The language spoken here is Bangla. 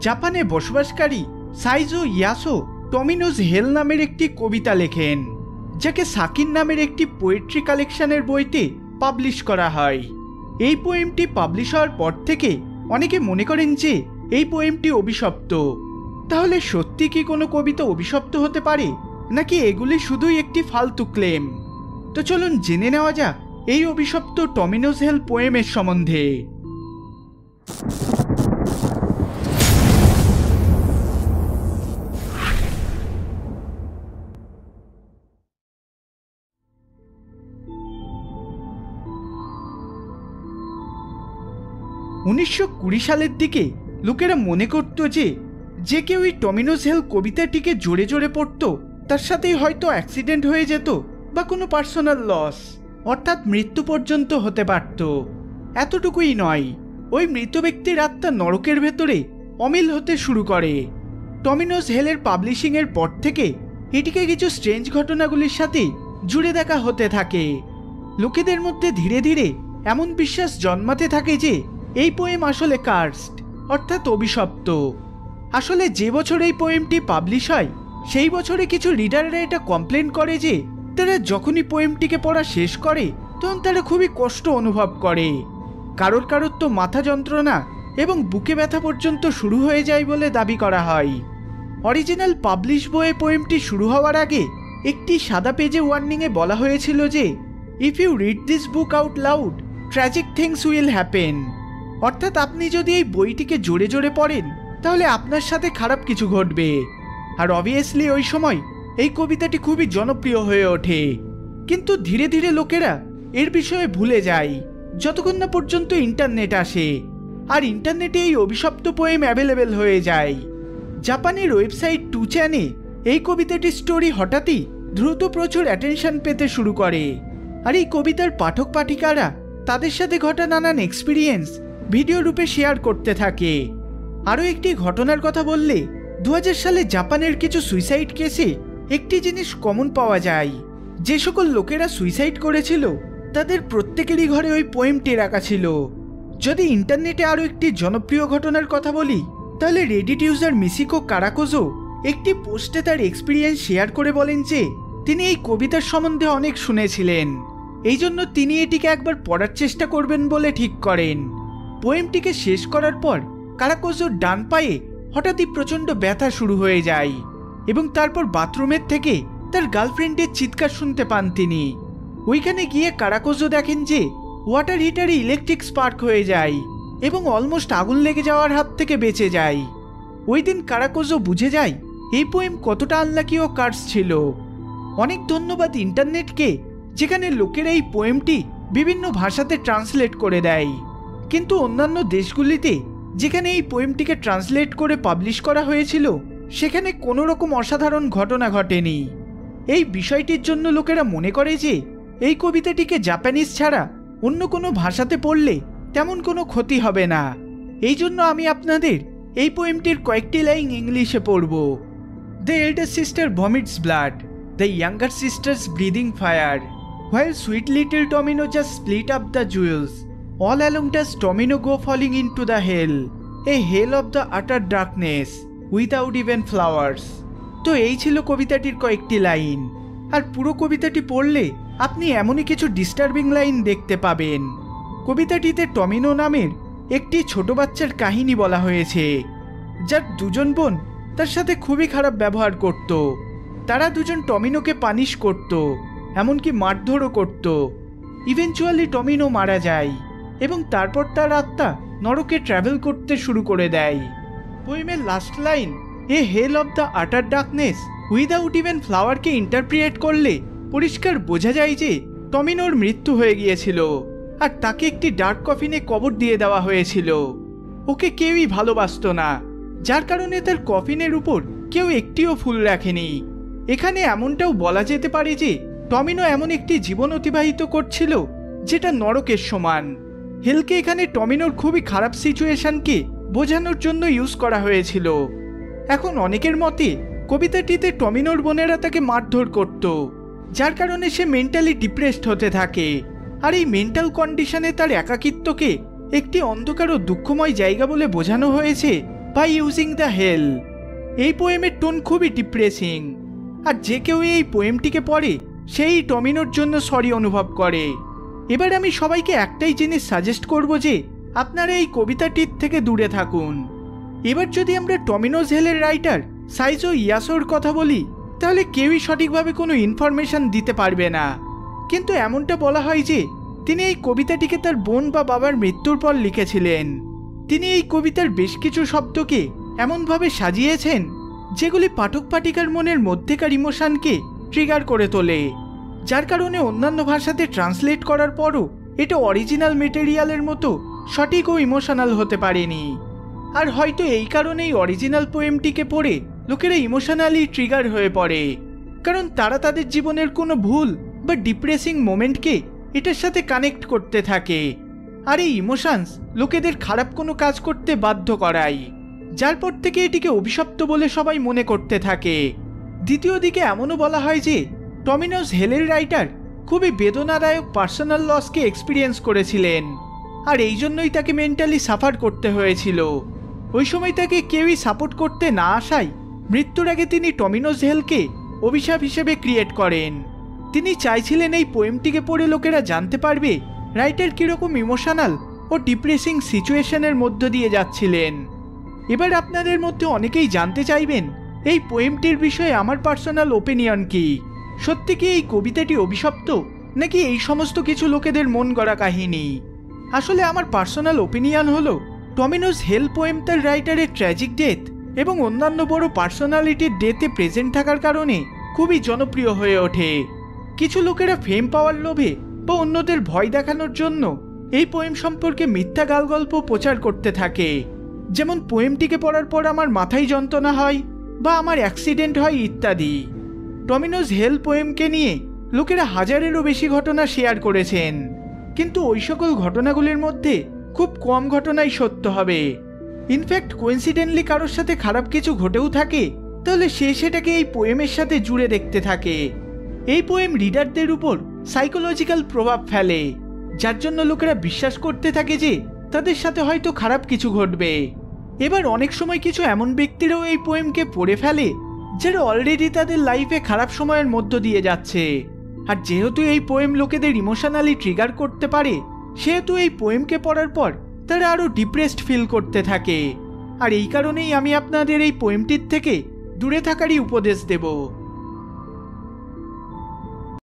জাপানে বসবাসকারী সাইজো ইয়াসো টমিনোজ হেল নামের একটি কবিতা লেখেন, যাকে সাকিন নামের একটি পোয়েট্রি কালেকশনের বইতে পাবলিশ করা হয়। এই পোয়েমটি পাবলিশ হওয়ার পর থেকে অনেকে মনে করেন যে এই পোয়েমটি অভিশপ্ত। তাহলে সত্যি কি কোনো কবিতা অভিশপ্ত হতে পারে, নাকি এগুলি শুধুই একটি ফালতু ক্লেম? তো চলুন জেনে নেওয়া যাক এই অভিশপ্ত টমিনোজ হেল পোয়েমের সম্বন্ধে। 1920 সালের দিকে লোকেরা মনে করত যে কেউ এই টমিনোজ হেল কবিতাটিকে জোরে জোরে পড়ত, তার সাথেই হয়তো অ্যাক্সিডেন্ট হয়ে যেত বা কোনো পার্সোনাল লস অর্থাৎ মৃত্যু পর্যন্ত হতে পারত। এতটুকুই নয়, ওই মৃত ব্যক্তির আত্মা নরকের ভেতরে অমিল হতে শুরু করে। টমিনোজ হেলের পাবলিশিংয়ের পর থেকে এটিকে কিছু স্ট্রেঞ্জ ঘটনাগুলির সাথে জুড়ে দেখা হতে থাকে। লোকেদের মধ্যে ধীরে ধীরে এমন বিশ্বাস জন্মাতে থাকে যে এই পোয়েম আসলে কার্সড অর্থাৎ অভিশপ্ত। আসলে যে বছর এই পোয়েমটি পাবলিশ হয় সেই বছরে কিছু রিডাররা এটা কমপ্লেন করে যে তারা যখনই পোয়েমটিকে পড়া শেষ করে তখন তারা খুবই কষ্ট অনুভব করে। কারোর তো মাথা যন্ত্রণা এবং বুকে ব্যথা পর্যন্ত শুরু হয়ে যায় বলে দাবি করা হয়। অরিজিনাল পাবলিশ বইয়ে পোয়েমটি শুরু হওয়ার আগে একটি সাদা পেজে ওয়ার্নিংয়ে বলা হয়েছিল যে if you read this book out loud tragic things will happen, অর্থাৎ আপনি যদি এই বইটিকে জোরে জোরে পড়েন তাহলে আপনার সাথে খারাপ কিছু ঘটবে। আর অবভিয়াসলি ওই সময় এই কবিতাটি খুবই জনপ্রিয় হয়ে ওঠে, কিন্তু ধীরে ধীরে লোকেরা এর বিষয়ে ভুলে যায় যতক্ষণ না পর্যন্ত ইন্টারনেট আসে, আর ইন্টারনেটে এই অভিশপ্ত পোয়েম অ্যাভেলেবেল হয়ে যায়। জাপানের ওয়েবসাইট 2chan-এ এই কবিতাটির স্টোরি হঠাৎই দ্রুত প্রচুর অ্যাটেনশন পেতে শুরু করে, আর এই কবিতার পাঠক পাঠিকারা তাদের সাথে ঘটা নানান এক্সপিরিয়েন্স ভিডিও রূপে শেয়ার করতে থাকে। আরও একটি ঘটনার কথা বললে 2000 সালে জাপানের কিছু সুইসাইড কেসে একটি জিনিস কমন পাওয়া যায়, যে সকল লোকেরা সুইসাইড করেছিল তাদের প্রত্যেকেরই ঘরে ওই পোয়েমটি রাখা ছিল। যদি ইন্টারনেটে আরও একটি জনপ্রিয় ঘটনার কথা বলি তাহলে রেডিট ইউজার মিসিকো কারাকোজো একটি পোস্টে তার এক্সপিরিয়েন্স শেয়ার করে বলেন যে তিনি এই কবিতার সম্বন্ধে অনেক শুনেছিলেন, এই জন্য তিনি এটিকে একবার পড়ার চেষ্টা করবেন বলে ঠিক করেন। পোয়েমটিকে শেষ করার পর কারাকোজোর ডান পায়ে হঠাৎই প্রচণ্ড ব্যথা শুরু হয়ে যায় এবং তারপর বাথরুমের থেকে তার গার্লফ্রেন্ডের চিৎকার শুনতে পান তিনি। ওইখানে গিয়ে কারাকোজো দেখেন যে ওয়াটার হিটারে ইলেকট্রিক স্পার্ক হয়ে যায় এবং অলমোস্ট আগুন লেগে যাওয়ার হাত থেকে বেঁচে যায়। ওই দিন কারাকোজো বুঝে যায় এই পোয়েম কতটা আনলাকি ও কার্স ছিল। অনেক ধন্যবাদ ইন্টারনেটকে, যেখানে লোকেরা এই পোয়েমটি বিভিন্ন ভাষাতে ট্রান্সলেট করে দেয়, কিন্তু অন্যান্য দেশগুলিতে যেখানে এই পোয়েমটিকে ট্রান্সলেট করে পাবলিশ করা হয়েছিল সেখানে কোনো রকম অসাধারণ ঘটনা ঘটেনি। এই বিষয়টির জন্য লোকেরা মনে করে যে এই কবিতাটিকে জাপানিজ ছাড়া অন্য কোনো ভাষাতে পড়লে তেমন কোনো ক্ষতি হবে না। এই জন্য আমি আপনাদের এই পোয়েমটির কয়েকটি লাইন ইংলিশে পড়ব। The elder sister vomits blood, the younger sisters breathing fire, while sweet little Tomino just split up the jewels. All along does Tomino go falling into the hell, a hell of the utter darkness, without even flowers. তো এই ছিল কবিতাটির কয়েকটি লাইন, আর পুরো কবিতাটি পড়লে আপনি এমনই কিছু ডিস্টার্বিং লাইন দেখতে পাবেন। কবিতাটিতে টমিনো নামের একটি ছোট বাচ্চার কাহিনী বলা হয়েছে, যার দুজন বোন তার সাথে খুবই খারাপ ব্যবহার করত। তারা দুজন টমিনোকে পানিশ করত, এমনকি মারধরও করত। ইভেনচুয়ালি টমিনো মারা যায় এবং তারপর তার আত্মা নরকে ট্রাভেল করতে শুরু করে দেয়। পোয়েমের last line a hell of the utter darkness without even ফ্লাওয়ারকে ইন্টারপ্রিয়েট করলে পরিষ্কার বোঝা যায় যে টমিনোর মৃত্যু হয়ে গিয়েছিল আর তাকে একটি ডার্ক কফিনে কবর দিয়ে দেওয়া হয়েছিল। ওকে কেউই ভালোবাসত না, যার কারণে তার কফিনের উপর কেউ একটিও ফুল রাখেনি। এখানে এমনটাও বলা যেতে পারে যে টমিনো এমন একটি জীবন অতিবাহিত করছিল যেটা নরকের সমান। হেলকে এখানে টমিনোর খুবই খারাপ সিচুয়েশনকে বোঝানোর জন্য ইউজ করা হয়েছিল। এখন অনেকের মতে কবিতাটিতে টমিনোর বোনেরা তাকে মারধর করত, যার কারণে সে মেন্টালি ডিপ্রেসড হতে থাকে, আর এই মেন্টাল কন্ডিশনে তার একাকিত্বকে একটি অন্ধকার ও দুঃখময় জায়গা বলে বোঝানো হয়েছে বাই ইউজিং দ্য হেল। এই পোয়েমের টোন খুবই ডিপ্রেসিং, আর যে কেউ এই পোয়েমটিকে পড়ে সেই টমিনোর জন্য সরি অনুভব করে। এবার আমি সবাইকে একটাই জিনিস সাজেস্ট করব যে আপনারা এই কবিতাটির থেকে দূরে থাকুন। এবার যদি আমরা টমিনোস হেলের রাইটার সাইজো ইয়াসোর কথা বলি, তাহলে কেউই সঠিকভাবে কোনো ইনফরমেশন দিতে পারবে না। কিন্তু এমনটা বলা হয় যে তিনি এই কবিতাটিকে তার বোন বা বাবার মৃত্যুর পর লিখেছিলেন। তিনি এই কবিতার বেশ কিছু শব্দকে এমনভাবে সাজিয়েছেন যেগুলি পাঠক পাঠিকার মনের মধ্যেকার ইমোশনকে ট্রিগার করে তোলে, যার কারণে অন্যান্য ভাষাতে ট্রান্সলেট করার পরও এটা অরিজিনাল মেটেরিয়ালের মতো সঠিক ও ইমোশনাল হতে পারেনি। আর হয়তো এই কারণেই অরিজিনাল পোয়েমটিকে পড়ে লোকেরা ইমোশনালি ট্রিগার হয়ে পড়ে, কারণ তারা তাদের জীবনের কোনো ভুল বা ডিপ্রেসিং মোমেন্টকে এটার সাথে কানেক্ট করতে থাকে। আর এই ইমোশনস লোকেদের খারাপ কোনো কাজ করতে বাধ্য করায়, যার পর থেকে এটিকে অভিশপ্ত বলে সবাই মনে করতে থাকে। দ্বিতীয় দিকে এমনও বলা হয় যে টমিনোস হেলের রাইটার খুবই বেদনাদায়ক পার্সোনাল লসকে এক্সপিরিয়েন্স করেছিলেন, আর এই জন্যই তাকে মেন্টালি সাফার করতে হয়েছিল। ওই সময় তাকে কেউই সাপোর্ট করতে না আসায় মৃত্যুর আগে তিনি টমিনোস হেলকে অভিশাপ হিসেবে ক্রিয়েট করেন। তিনি চাইছিলেন এই পোয়েমটিকে পড়ে লোকেরা জানতে পারবে রাইটার কীরকম ইমোশনাল ও ডিপ্রেসিং সিচুয়েশনের মধ্য দিয়ে যাচ্ছিলেন। এবার আপনাদের মধ্যে অনেকেই জানতে চাইবেন এই পোয়েমটির বিষয়ে আমার পার্সোনাল ওপিনিয়ন কি। সত্যি কি এই কবিতাটি অভিশপ্ত, নাকি এই সমস্ত কিছু লোকেদের মন গড়া কাহিনী? আসলে আমার পার্সোনাল ওপিনিয়ন হলো টমিনোস হেল পোয়েম তার রাইটারের ট্র্যাজিক ডেথ এবং অন্যান্য বড় পার্সোনালিটির ডেথে প্রেজেন্ট থাকার কারণে খুবই জনপ্রিয় হয়ে ওঠে। কিছু লোকেরা ফেম পাওয়ার লোভে বা অন্যদের ভয় দেখানোর জন্য এই পোয়েম সম্পর্কে মিথ্যা গালগল্প প্রচার করতে থাকে, যেমন পোয়েমটিকে পড়ার পর আমার মাথায় যন্ত্রণা হয় বা আমার অ্যাক্সিডেন্ট হয় ইত্যাদি। টমিনোস হেল পোয়েমকে নিয়ে লোকেরা হাজারেরও বেশি ঘটনা শেয়ার করেছেন, কিন্তু ওই সকল ঘটনাগুলির মধ্যে খুব কম ঘটনাই সত্য হবে। ইনফ্যাক্ট কোইন্সিডেন্টলি কারোর সাথে খারাপ কিছু ঘটেও থাকে, তাহলে সে সেটাকে এই পোয়েমের সাথে জুড়ে দেখতে থাকে। এই পোয়েম রিডারদের উপর সাইকোলজিক্যাল প্রভাব ফেলে, যার জন্য লোকেরা বিশ্বাস করতে থাকে যে তাদের সাথে হয়তো খারাপ কিছু ঘটবে। এবার অনেক সময় কিছু এমন ব্যক্তিরাও এই পোয়েমকে পড়ে ফেলে যারা অলরেডি তাদের লাইফে খারাপ সময়ের মধ্য দিয়ে যাচ্ছে, আর যেহেতু এই পোয়েম লোকেদের ইমোশনালি ট্রিগার করতে পারে, সেহেতু এই পোয়েমকে পড়ার পর তারা আরও ডিপ্রেসড ফিল করতে থাকে। আর এই কারণেই আমি আপনাদের এই পোয়েমটির থেকে দূরে থাকারই উপদেশ দেব।